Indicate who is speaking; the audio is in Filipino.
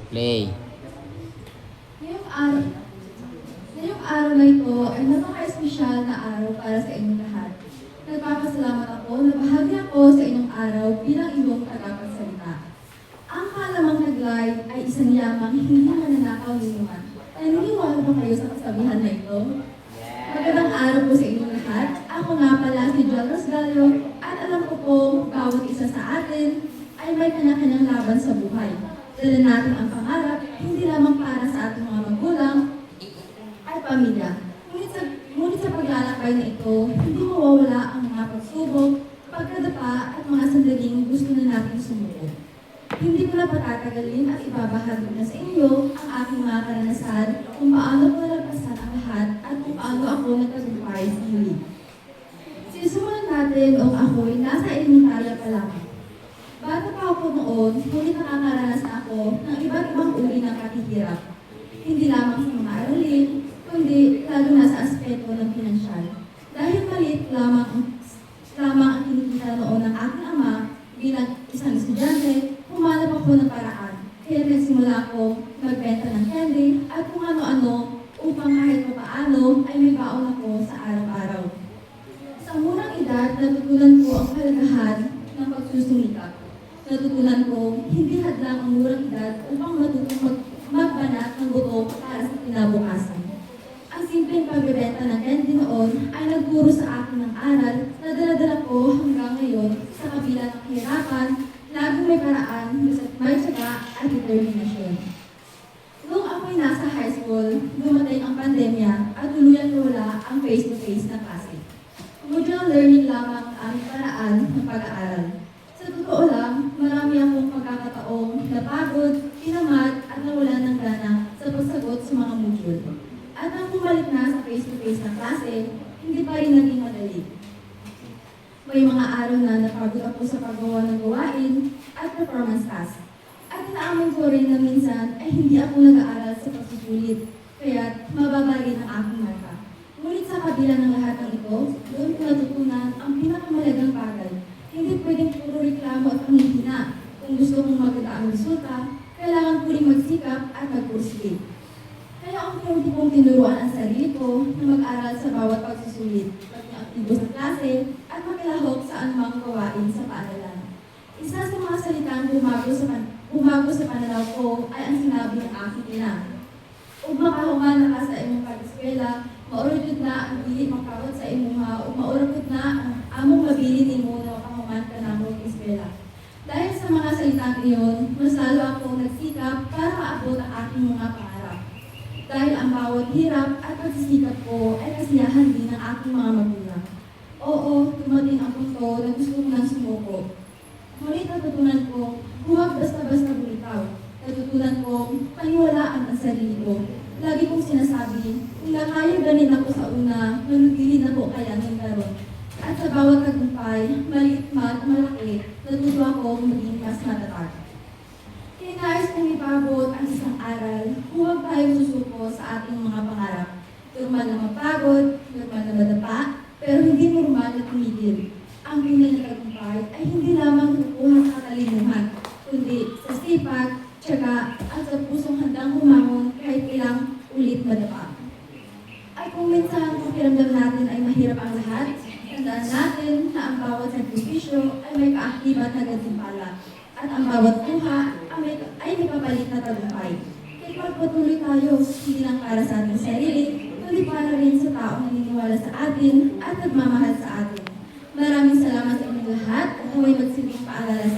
Speaker 1: Play.
Speaker 2: Ngayong araw, ngayong araw na ito ay napaka-espesyal na araw para sa inyong lahat. Nagpapasalamat ako na bahagi ako sa inyong araw bilang iyong tagapagsalita. Ang kalamang taglay ay isang yamang hindi mananakaw ninyo. Naniniwala ba kayo sa kasabihan na ito? Magandang araw po sa inyong lahat. Ako nga pala si John Rosgallo at alam ko po bawat isa sa atin ay may kanya-kanyang laban sa buhay. Dala natin ang pangarap, hindi lamang para sa ating mga magulang at pamilya. Ngunit sa paglalakbay na ito, hindi mawawala ang mga pagsubok, pagkadapa at mga sandaling gusto na natin sumuko. Hindi ko na patatagalin at ibabahagi na sa inyo ang aking mga karanasan kung paano ko nalagpasan ang lahat at kung paano ako nagtagumpay sa huli. Sisimulan natin kung ako'y nasa elementarya pa lamang. Bata pa ako noon, ngunit nakakaranas na ako ng iba't ibang uri ng paghihirap. Hindi lamang sa mga aralin, kundi lalo na sa aspeto ng pinansyal. Dahil maliit lamang ang kinikita noon ng aking ama bilang isang estudyante, humanap ako ng paraan. Kaya nagsimula ako magbenta ng candy at kung ano-ano upang kahit paano ay may baon ako sa araw-araw. Sa munang edad, natutunan ko ang kahalagahan ng pagsusumikap. Natutunan ko, hindi hadlang ang murang edad upang matutong magbanat ng buto para sa kinabukasan. Ang simpleng pagbebenta ng candy noon ay nagturo sa akin ng aral na dala-dala ko hanggang ngayon sa kabila ng kahirapan, laging may paraan, may tsaga at determinasyon. Noong ako'y nasa high school, dumating ang pandemya at tuluyan nawala ang face-to-face na klase. Module learning lamang ang aming paraan ng pag-aaral. Sa totoo lang, marami akong pagkakataong napagod, tinamad at nawalan ng gana sa pagsagot sa mga module. At nang bumalik na sa face-to-face na klase, hindi pa rin naging madali. May mga araw na napagod ako sa paggawa ng gawain at performance task. At naamin ko rin na minsan ay hindi ako nag-aaral sa pagsusulit, kaya mababa rin ang aking marka. Ngunit sa kabila ng lahat ng ito, doon ko natutunan ang pinakamalagang bagay. Hindi pwedeng puro reklamo at panghihina. Kung gusto mong maganda ang resulta, kailangan ko rin magsikap at magpursige. Kaya ang pinunti kong tinuruan ang sarili ko na mag-aral sa bawat pagsusulit, maging aktibo sa klase, at makilahok sa anumang gawain sa paaralan. Isa sa mga salitang bumago sa pananaw ko ay ang sinabi ng aking ina. Ug makahuman na ka sa imong pag-eskwela, mauragod na ang dili makawat sa imuha, ug mauragod na ang among mabili nimo na makahuman ka na mong eskwela. Dahil sa mga salitang iyon, mas lalo akong nagsikap para maabot ang aking mga pangarap. Dahil ang bawat hirap at pagsisikap ko ay kasiyahan din ng aking mga magulang. Oo, dumating ang punto na gusto ko nang sumuko. Ngunit natutunan ko, huwag basta-basta bumitaw. Natutunan ko, paniwalaan ang sarili ko. Lagi kong sinasabi, kung nakaya ganin ako sa una, manugilin ako kayanin karon. At sa bawat tagumpay, maliit man o malaki, natuto ako maging mas matatag. Kaya nais kong ipabot ang isang aral, huwag tayong susuko sa ating mga pangarap. Normal na mapagod, normal na madapa, pero hindi normal na tumigil. Ang tunay na tagumpay ay hindi lamang nakukuha sa katalinuhan, kundi sa sipag, tiyaga at sa pusong handang humangon kahit ilang ulit madapa. Ay kung minsan pakiramdam natin ay mahirap ang lahat, tandaan natin na ang bawat sakripisyo ay may kaakibat na gantimpala at ang bawat kuha ay may kapalit na tagumpay. Kaya magpatuloy tayo, hindi lang para sa ating sarili, kundi para rin sa taong naniniwala sa atin at nagmamahal sa atin. Maraming salamat sa inyong lahat at huwag magsilbing paalala sa